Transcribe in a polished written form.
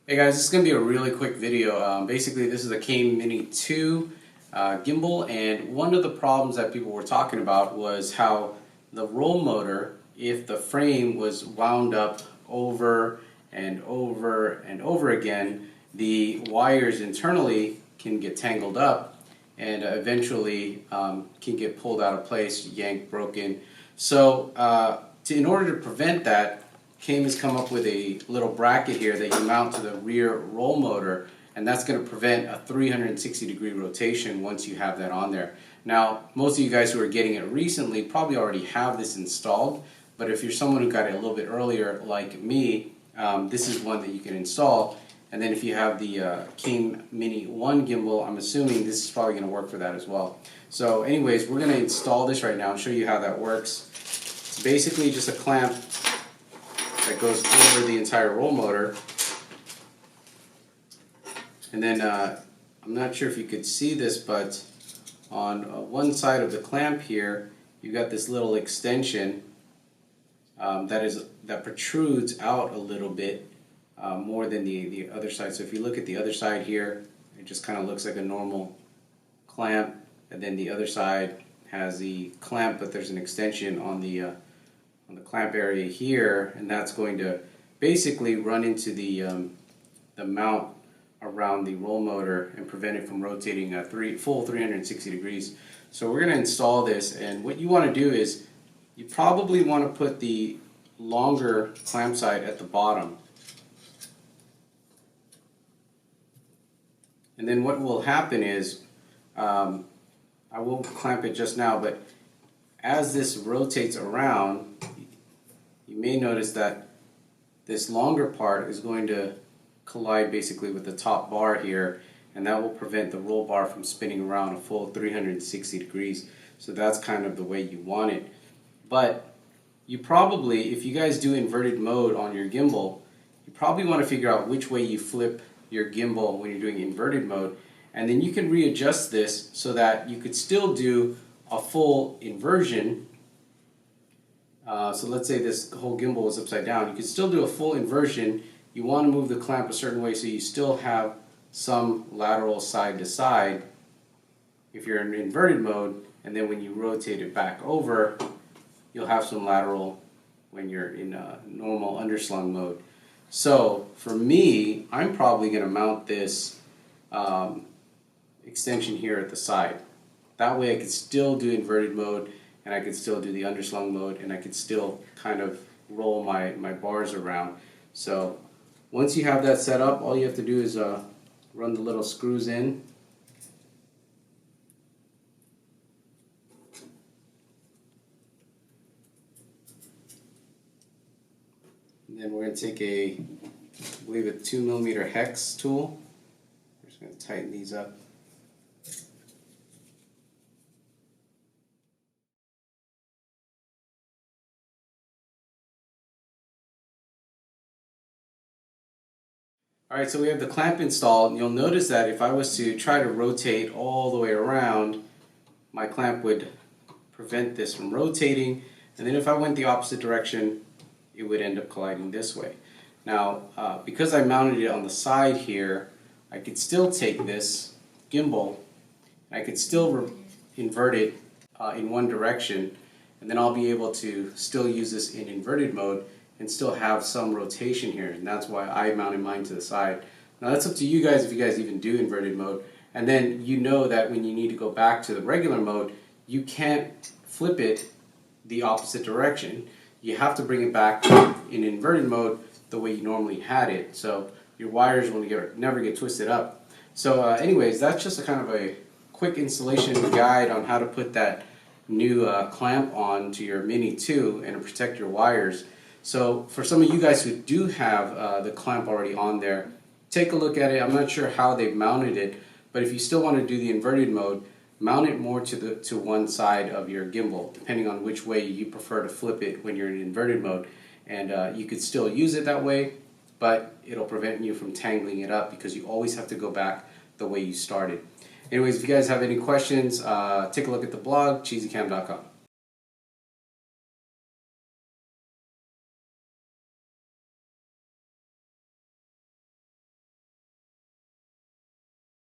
Hey guys, this is going to be a really quick video. Basically, this is a Came-Mini2 gimbal, and one of the problems that people were talking about was how the roll motor, if the frame was wound up over and over and over again, the wires internally can get tangled up and eventually can get pulled out of place, yanked, broken. So in order to prevent that, Came has come up with a little bracket here that you mount to the rear roll motor, and that's going to prevent a 360-degree rotation once you have that on there. Now, most of you guys who are getting it recently probably already have this installed, but if you're someone who got it a little bit earlier like me, this is one that you can install. And then if you have the Came-Mini1 gimbal, I'm assuming this is probably going to work for that as well. So anyways, we're going to install this right now and show you how that works. It's basically just a clamp that goes over the entire roll motor, and then I'm not sure if you could see this, but on one side of the clamp here you've got this little extension that protrudes out a little bit more than the other side. So if you look at the other side here, it just kind of looks like a normal clamp, and then the other side has the clamp, but there's an extension on the clamp area here, and that's going to basically run into the mount around the roll motor and prevent it from rotating full 360 degrees. So we're going to install this, and what you want to do is you probably want to put the longer clamp side at the bottom. And then what will happen is, I won't clamp it just now, but as this rotates around, you may notice that this longer part is going to collide basically with the top bar here, and that will prevent the roll bar from spinning around a full 360 degrees. So that's kind of the way you want it. But you probably, if you guys do inverted mode on your gimbal, you probably want to figure out which way you flip your gimbal when you're doing inverted mode, and then you can readjust this so that you could still do a full inversion. So let's say this whole gimbal is upside down. You can still do a full inversion. You want to move the clamp a certain way so you still have some lateral side to side if you're in inverted mode, and then when you rotate it back over, you'll have some lateral when you're in normal underslung mode. So for me, I'm probably going to mount this extension here at the side. That way I could still do inverted mode, and I could still do the underslung mode, and I could still kind of roll my bars around. So once you have that set up, all you have to do is run the little screws in. And then we're going to take I believe a 2mm hex tool. We're just going to tighten these up. Alright, so we have the clamp installed, and you'll notice that if I was to try to rotate all the way around, my clamp would prevent this from rotating, and then if I went the opposite direction, it would end up colliding this way. Now, because I mounted it on the side here, I could still take this gimbal, and I could still invert it in one direction, and then I'll be able to still use this in inverted mode and still have some rotation here, and that's why I mounted mine to the side. Now that's up to you guys if you guys even do inverted mode, and then you know that when you need to go back to the regular mode, you can't flip it the opposite direction. You have to bring it back in inverted mode the way you normally had it, so your wires will never get twisted up. So anyways, that's just a kind of a quick installation guide on how to put that new clamp on to your Mini 2 and to protect your wires. So for some of you guys who do have the clamp already on there, take a look at it. I'm not sure how they've mounted it, but if you still want to do the inverted mode, mount it more to one side of your gimbal, depending on which way you prefer to flip it when you're in inverted mode. And you could still use it that way, but it'll prevent you from tangling it up because you always have to go back the way you started. Anyways, if you guys have any questions, take a look at the blog, Cheesycam.com.